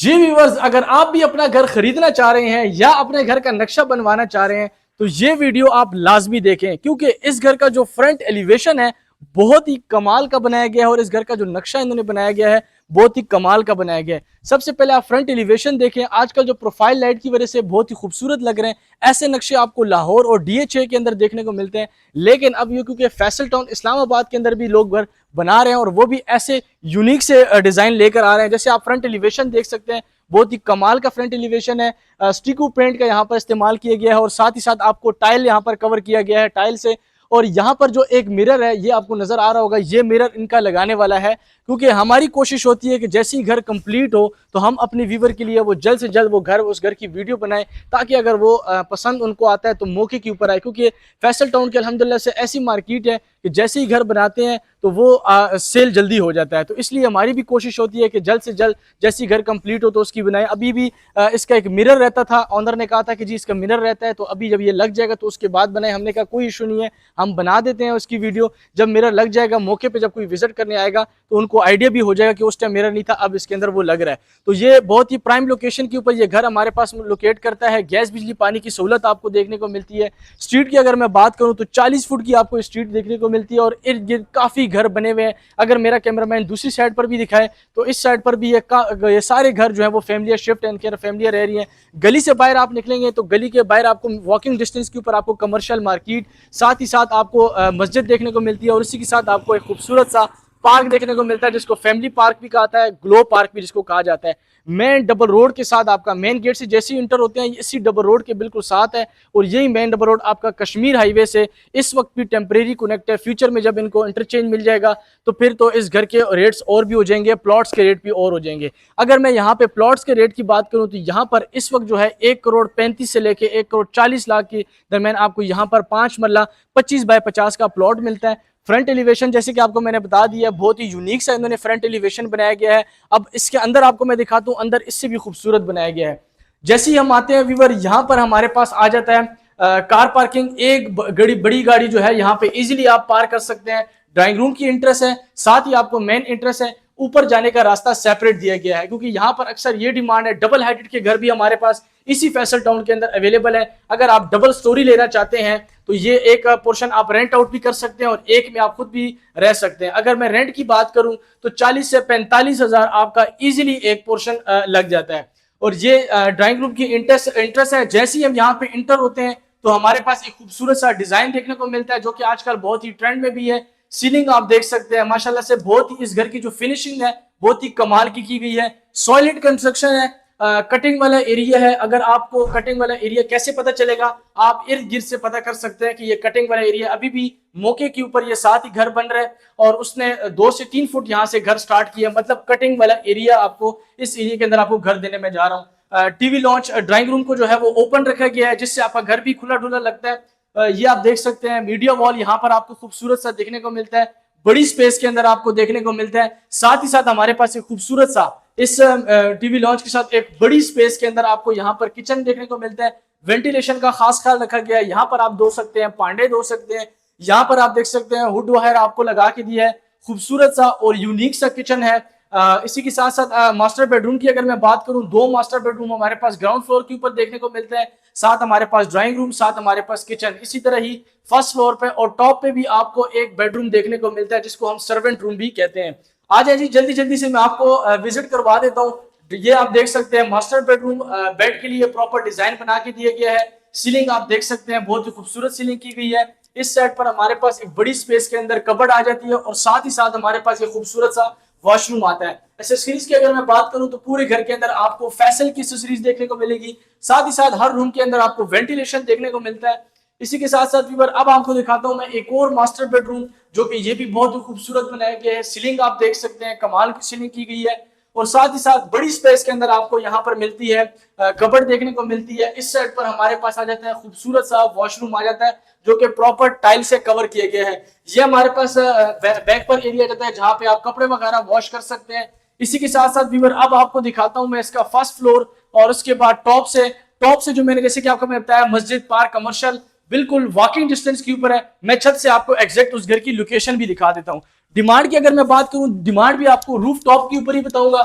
जी viewers, अगर आप भी अपना घर खरीदना चाह रहे हैं या अपने घर का नक्शा बनवाना चाह रहे हैं तो ये वीडियो आप लाजमी देखें, क्योंकि इस घर का जो फ्रंट एलिवेशन है बहुत ही कमाल का बनाया गया है और इस घर का जो नक्शा इन्होंने बनाया गया है बहुत ही कमाल का बनाया गया है। सबसे पहले आप फ्रंट एलिवेशन देखें। आजकल जो प्रोफाइल लाइट की वजह से बहुत ही खूबसूरत लग रहे हैं। ऐसे नक्शे आपको लाहौर और DHA के अंदर देखने को मिलते हैं, लेकिन अब ये क्योंकि फैसल टाउन इस्लामाबाद के अंदर भी लोग घर बना रहे हैं और वो भी ऐसे यूनिक से डिजाइन लेकर आ रहे हैं। जैसे आप फ्रंट एलिवेशन देख सकते हैं, बहुत ही कमाल का फ्रंट एलिवेशन है। स्टिको पेंट का यहाँ पर इस्तेमाल किया गया है और साथ ही साथ आपको टाइल यहाँ पर कवर किया गया है टाइल से। और यहाँ पर जो एक मिरर है ये आपको नजर आ रहा होगा, ये मिरर इनका लगाने वाला है, क्योंकि हमारी कोशिश होती है कि जैसे ही घर कंप्लीट हो तो हम अपने व्यूवर के लिए वो जल्द से जल्द वो घर उस घर की वीडियो बनाएं, ताकि अगर वो पसंद उनको आता है तो मौके के ऊपर आए। क्योंकि फैसल टाउन के अल्हम्दुलिल्लाह से ऐसी मार्केट है कि जैसे ही घर बनाते हैं तो वो सेल जल्दी हो जाता है। तो इसलिए हमारी भी कोशिश होती है कि जल्द से जल्द जैसे ही घर कंप्लीट हो तो उसकी बनाए। अभी भी इसका एक मिरर रहता था, ऑनर ने कहा था कि जी इसका मिरर रहता है, तो अभी जब ये लग जाएगा तो उसके बाद बनाए। हमने कहा कोई इशू नहीं है, हम बना देते हैं उसकी वीडियो। जब मिरर लग जाएगा मौके पे जब कोई विजिट करने आएगा तो उनको आइडिया भी हो जाएगा कि उस टाइम मिरर नहीं था, अब इसके अंदर वो लग रहा है। तो ये बहुत ही प्राइम लोकेशन के ऊपर ये घर हमारे पास लोकेट करता है। गैस बिजली पानी की सहूलत आपको देखने को मिलती है। स्ट्रीट की अगर मैं बात करूं तो 40 फुट की आपको स्ट्रीट देखने को मिलती है और इर्द गिर्द काफी घर बने हुए हैं। अगर मेरा कैमरामैन दूसरी साइड पर भी दिखाए तो इस साइड पर भी ये सारे घर जो है वो फैमिलियां शिफ्ट है, इनके अंदर फैमिलियां रह रही हैं। गली से बाहर आप निकलेंगे तो गली के बाहर आपको वॉकिंग डिस्टेंस के ऊपर आपको कमर्शियल मार्केट, साथ ही साथ आपको मस्जिद देखने को मिलती है और इसी के साथ आपको एक खूबसूरत सा पार्क देखने को मिलता है जिसको फैमिली पार्क भी कहा है, ग्लो पार्क भी जिसको कहा जाता है। मेन डबल रोड के साथ आपका मेन गेट से जैसे ही इंटर होते हैं इसी डबल रोड के बिल्कुल साथ है और यही मेन डबल रोड आपका कश्मीर हाईवे से इस वक्त भी टेम्परेरी कनेक्ट है। फ्यूचर में जब इनको इंटरचेंज मिल जाएगा तो फिर तो इस घर के रेट्स और भी हो जाएंगे, प्लॉट्स के रेट भी और हो जाएंगे। अगर मैं यहाँ पे प्लॉट्स के रेट की बात करूँ तो यहाँ पर इस वक्त जो है 1,35 से लेके 1,40 के दरमियान आपको यहाँ पर 5 मरला 25 बाय 50 का प्लॉट मिलता है। फ्रंट एलिवेशन जैसे कि आपको मैंने बता दिया बहुत ही यूनिक सा इन्होंने फ्रंट एलिवेशन बनाया गया है। अब इसके अंदर आपको मैं दिखाता हूँ, अंदर इससे भी खूबसूरत बनाया गया है। जैसे ही हम आते हैं व्यूवर, यहाँ पर हमारे पास आ जाता है कार पार्किंग। एक बड़ी गाड़ी जो है यहाँ पे इजीली आप पार्क कर सकते हैं। ड्राइंग रूम की इंट्रेस है, साथ ही आपको मेन इंट्रेस है। ऊपर जाने का रास्ता सेपरेट दिया गया है क्योंकि यहाँ पर अक्सर ये डिमांड है। डबल हाइटेड के घर भी हमारे पास इसी फैसल टाउन के अंदर अवेलेबल है। अगर आप डबल स्टोरी लेना चाहते हैं तो ये एक पोर्शन आप रेंट आउट भी कर सकते हैं और एक में आप खुद भी रह सकते हैं। अगर मैं रेंट की बात करूं तो 40 से 45 हजार आपका इजीली एक पोर्शन लग जाता है। और ये ड्राइंग रूम की इंट्रेस्ट है। जैसे ही हम यहाँ पे इंटर होते हैं तो हमारे पास एक खूबसूरत सा डिजाइन देखने को मिलता है जो कि आजकल बहुत ही ट्रेंड में भी है। सीलिंग आप देख सकते हैं माशाल्लाह से, बहुत ही इस घर की जो फिनिशिंग है बहुत ही कमाल की गई है। सॉलिड कंस्ट्रक्शन है, कटिंग वाला एरिया है। अगर आपको कटिंग वाला एरिया कैसे पता चलेगा, आप इर्द गिर्द से पता कर सकते हैं कि ये कटिंग वाला एरिया अभी भी मौके के ऊपर ये साथ ही घर बन रहा है और उसने 2 से 3 फुट यहाँ से घर स्टार्ट किया। मतलब कटिंग वाला एरिया आपको इस एरिया के अंदर आपको घर देने में जा रहा हूँ। टीवी लॉन्च ड्राइंग रूम को जो है वो ओपन रखा गया है जिससे आपका घर भी खुला डुला लगता है। ये आप देख सकते हैं मीडिया वॉल यहाँ पर आपको खूबसूरत सा देखने को मिलता है, बड़ी स्पेस के अंदर आपको देखने को मिलता है। साथ ही साथ हमारे पास एक खूबसूरत सा इस टीवी लॉन्च के साथ एक बड़ी स्पेस के अंदर आपको यहाँ पर किचन देखने को मिलता है। वेंटिलेशन का खास ख्याल रखा गया है। यहाँ पर आप धो सकते हैं, पांडे धो सकते हैं। यहाँ पर आप देख सकते हैं हुड वायर आपको लगा के दिया है। खूबसूरत सा और यूनिक सा किचन है। इसी के साथ साथ मास्टर बेडरूम की अगर मैं बात करूं, 2 मास्टर बेडरूम हमारे पास ग्राउंड फ्लोर के ऊपर देखने को मिलता है। साथ हमारे पास ड्राइंग रूम, साथ हमारे पास किचन। इसी तरह ही फर्स्ट फ्लोर पे और टॉप पे भी आपको एक बेडरूम देखने को मिलता है जिसको हम सर्वेंट रूम भी कहते हैं। आ जाए जी, जल्दी जल्दी से मैं आपको विजिट करवा देता हूँ। ये आप देख सकते हैं मास्टर बेडरूम, बेड के लिए प्रॉपर डिजाइन बना के दिया गया है। सीलिंग आप देख सकते हैं बहुत ही खूबसूरत सीलिंग की गई है। इस साइड पर हमारे पास एक बड़ी स्पेस के अंदर कबर्ड आ जाती है और साथ ही साथ हमारे पास एक खूबसूरत सा वॉशरूम आता है। एक्सेसरीज की अगर मैं बात करूं तो पूरे घर के अंदर आपको फैसल की एक्सेसरीज देखने को मिलेगी। साथ ही साथ हर रूम के अंदर आपको वेंटिलेशन देखने को मिलता है। इसी के साथ साथ व्यूअर अब आपको दिखाता हूं मैं एक और मास्टर बेडरूम जो कि ये भी बहुत ही खूबसूरत बनाया गया है। सीलिंग आप देख सकते हैं, कमाल की सीलिंग की गई है और साथ ही साथ बड़ी स्पेस के अंदर आपको यहाँ पर मिलती है, कबर्ड देखने को मिलती है। इस साइड पर हमारे पास आ जाता है खूबसूरत सा वॉशरूम आ जाता है जो कि प्रॉपर टाइल से कवर किया गया है। ये हमारे पास बैक पर एरिया जाता है जहां पे आप कपड़े वगैरह वॉश कर सकते हैं। इसी के साथ साथ व्यूअर अब आपको दिखाता हूं मैं इसका फर्स्ट फ्लोर और उसके बाद टॉप से जो मैंने जैसे कि आपको मैं बताया मस्जिद, पार्क, कमर्शियल बिल्कुल वॉकिंग डिस्टेंस के ऊपर है। मैं छत से आपको एग्जैक्ट उस घर की लोकेशन भी दिखा देता हूँ। डिमांड की अगर मैं बात करूं, डिमांड भी आपको रूफ टॉप के ऊपर ही बताऊंगा।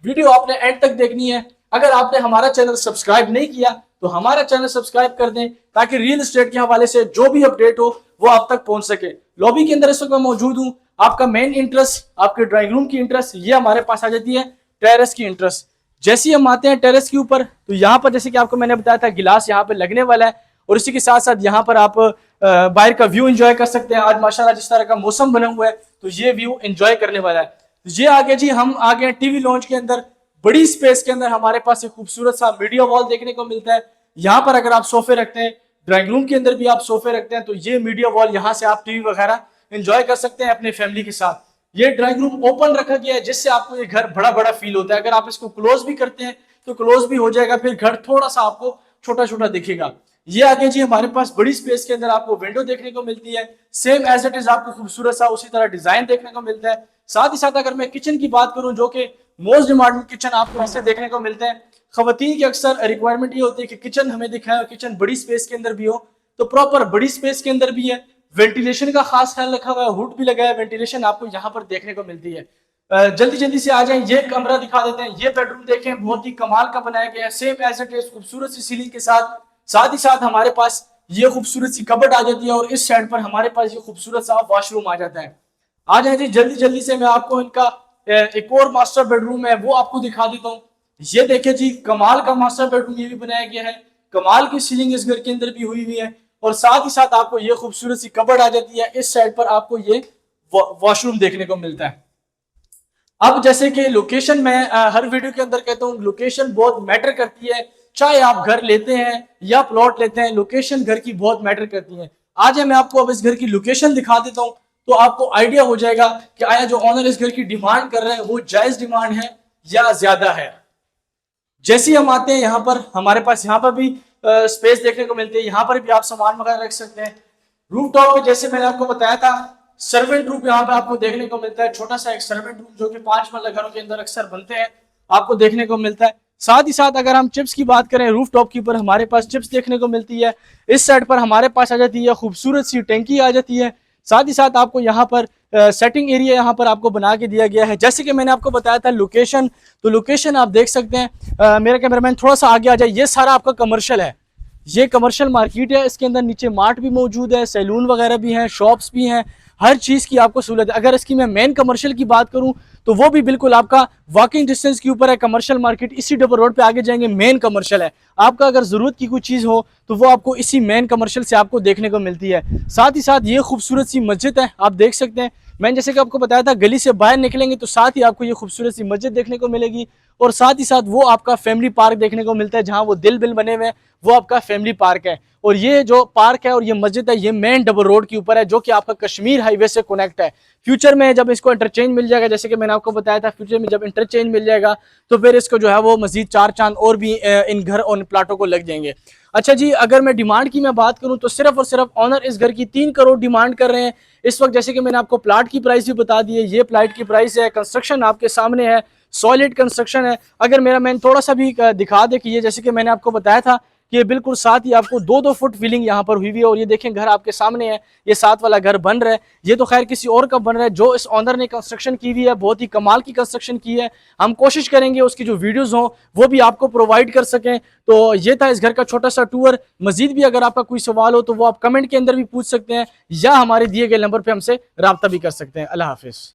वीडियो आपने एंड तक देखनी है। अगर आपने हमारा चैनल सब्सक्राइब नहीं किया तो हमारा चैनल सब्सक्राइब कर दें, ताकि रियल एस्टेट के हवाले से जो भी अपडेट हो वो आप तक पहुंच सके। लॉबी के अंदर इस वक्त मैं मौजूद हूं। आपका मेन इंटरेस्ट, आपके ड्राइंग रूम की इंटरेस्ट, ये हमारे पास आ जाती है टेरेस की इंटरेस्ट। जैसे ही हम आते हैं टेरेस के ऊपर, तो यहाँ पर जैसे कि आपको मैंने बताया था गिलास यहाँ पे लगने वाला है, और इसी के साथ साथ यहाँ पर आप बाहर का व्यू एंजॉय कर सकते हैं। आज माशाल्लाह जिस तरह का मौसम बना हुआ है, तो ये व्यू एंजॉय करने वाला है। ये आगे जी हम आ गए टीवी लॉन्च के अंदर। बड़ी स्पेस के अंदर हमारे पास एक खूबसूरत सा मीडिया वॉल देखने को मिलता है। यहाँ पर अगर आप सोफे रखते हैं, ड्राइंग रूम के अंदर भी आप सोफे रखते हैं, तो ये मीडिया वॉल यहाँ से आप टीवी वगैरह एंजॉय कर सकते हैं अपनी फैमिली के साथ। ये ड्राइंग रूम ओपन रखा गया है, जिससे आपको ये घर बड़ा बड़ा फील होता है। अगर आप इसको क्लोज भी करते हैं तो क्लोज भी हो जाएगा, फिर घर थोड़ा सा आपको छोटा छोटा दिखेगा। ये आगे जी हमारे पास बड़ी स्पेस के अंदर आपको विंडो देखने को मिलती है। सेम एज इट इज आपको खूबसूरत सा उसी तरह डिजाइन देखने को मिलता है। साथ ही साथ अगर मैं किचन की बात करूं, जो कि मोस्ट डिमांडेड किचन आपको ऐसे देखने को मिलते हैं। खवातीन की अक्सर रिक्वायरमेंट ये होती है कि किचन हमें दिखाए और किचन बड़ी स्पेस के अंदर भी हो, तो प्रॉपर बड़ी स्पेस के अंदर भी है। वेंटिलेशन का खास ख्याल रखा हुआ है, हुड भी लगा है, वेंटिलेशन आपको यहाँ पर देखने को मिलती है। जल्दी जल्दी से आ जाए, ये कमरा दिखा देते हैं। ये बेडरूम देखें, बहुत ही कमाल का बनाया गया है, सेम एज इट इज खूबसूरत सी सीलिंग के साथ। साथ ही साथ हमारे पास ये खूबसूरत सी कबर्ड आ जाती है, और इस साइड पर हमारे पास ये खूबसूरत सा वॉशरूम आ जाता है। आ जाए जी जल्दी जल्दी से, मैं आपको इनका एक और मास्टर बेडरूम है वो आपको दिखा देता हूँ। ये देखिए जी, कमाल का मास्टर बेडरूम ये भी बनाया गया है। कमाल की सीलिंग इस घर के अंदर भी हुई हुई है, और साथ ही साथ आपको ये खूबसूरत सी कबर्ड आ जाती है। इस साइड पर आपको ये वॉशरूम देखने को मिलता है। अब जैसे कि लोकेशन, मैं हर वीडियो के अंदर कहता हूँ, लोकेशन बहुत मैटर करती है। चाहे आप घर लेते हैं या प्लॉट लेते हैं, लोकेशन घर की बहुत मैटर करती है। आज मैं आपको अब इस घर की लोकेशन दिखा देता हूँ, तो आपको आइडिया हो जाएगा कि आया जो ऑनर इस घर की डिमांड कर रहे हैं वो जायज डिमांड है या ज्यादा है। जैसे ही हम आते हैं यहाँ पर, हमारे पास यहाँ पर भी स्पेस देखने को मिलती है। यहाँ पर भी आप सामान वगैरह रख सकते हैं। रूफ टॉप पे जैसे मैंने आपको बताया था, सर्वेंट रूम यहाँ पे आपको देखने को मिलता है। छोटा सा एक सर्वेंट रूम, जो कि 5 मंजिला घरों के अंदर अक्सर बनते हैं, आपको देखने को मिलता है। साथ ही साथ अगर हम चिप्स की बात करें, रूफ टॉप के ऊपर हमारे पास चिप्स देखने को मिलती है। इस साइड पर हमारे पास आ जाती है खूबसूरत सी टैंकी आ जाती है। साथ ही साथ आपको यहाँ पर सेटिंग एरिया यहाँ पर आपको बना के दिया गया है। जैसे कि मैंने आपको बताया था लोकेशन, तो लोकेशन आप देख सकते हैं। मेरा कैमरामैन थोड़ा सा आगे आ जाए। ये सारा आपका कमर्शियल है, ये कमर्शियल मार्केट है। इसके अंदर नीचे मार्ट भी मौजूद है, सैलून वगैरह भी हैं, शॉप्स भी हैं, हर चीज़ की आपको सहूलत है। अगर इसकी मैं मेन कमर्शियल की बात करूं, तो वो भी बिल्कुल आपका वॉकिंग डिस्टेंस के ऊपर है। कमर्शियल मार्केट इसी डबल रोड पे आगे जाएंगे, मेन कमर्शियल है। आपका अगर ज़रूरत की कोई चीज़ हो तो वो आपको इसी मेन कमर्शियल से आपको देखने को मिलती है। साथ ही साथ ये खूबसूरत सी मस्जिद है, आप देख सकते हैं। मैंने जैसे कि आपको बताया था, गली से बाहर निकलेंगे तो साथ ही आपको ये खूबसूरत सी मस्जिद देखने को मिलेगी, और साथ ही साथ वो आपका फैमिली पार्क देखने को मिलता है, जहाँ वो दिल बिल बने हुए हैं, वो आपका फैमिली पार्क है। और ये जो पार्क है और ये मस्जिद है, ये मेन डबल रोड के ऊपर है, जो कि आपका कश्मीर हाईवे से कनेक्ट है। फ्यूचर में जब इसको इंटरचेंज मिल जाएगा, जैसे कि मैंने आपको बताया था, फ्यूचर में जब इंटरचेंज मिल जाएगा तो फिर इसको जो है वो मजीद 4 चांद और भी इन घर और प्लाटों को लग जाएंगे। अच्छा जी, अगर मैं डिमांड की मैं बात करूं, तो सिर्फ और सिर्फ ऑनर इस घर की 3 करोड़ डिमांड कर रहे हैं इस वक्त। जैसे कि मैंने आपको प्लाट की प्राइस भी बता दी है, ये प्लाट की प्राइस है। कंस्ट्रक्शन आपके सामने है, सॉलिड कंस्ट्रक्शन है। अगर मेरा मैन थोड़ा सा भी दिखा दे कि ये, जैसे कि मैंने आपको बताया था कि ये बिल्कुल साथ ही आपको 2-2 फुट फिलिंग यहाँ पर हुई हुई है। और ये देखें, घर आपके सामने है, ये साथ वाला घर बन रहा है। ये तो खैर किसी और का बन रहा है, जो इस ऑनर ने कंस्ट्रक्शन की हुई है, बहुत ही कमाल की कंस्ट्रक्शन की है। हम कोशिश करेंगे उसकी जो वीडियोस हों वो भी आपको प्रोवाइड कर सकें। तो ये था इस घर का छोटा सा टूर। मजीद भी अगर आपका कोई सवाल हो तो वो आप कमेंट के अंदर भी पूछ सकते हैं, या हमारे दिए गए नंबर पर हमसे रब्ता भी कर सकते हैं। अल्लाह हाफिज़।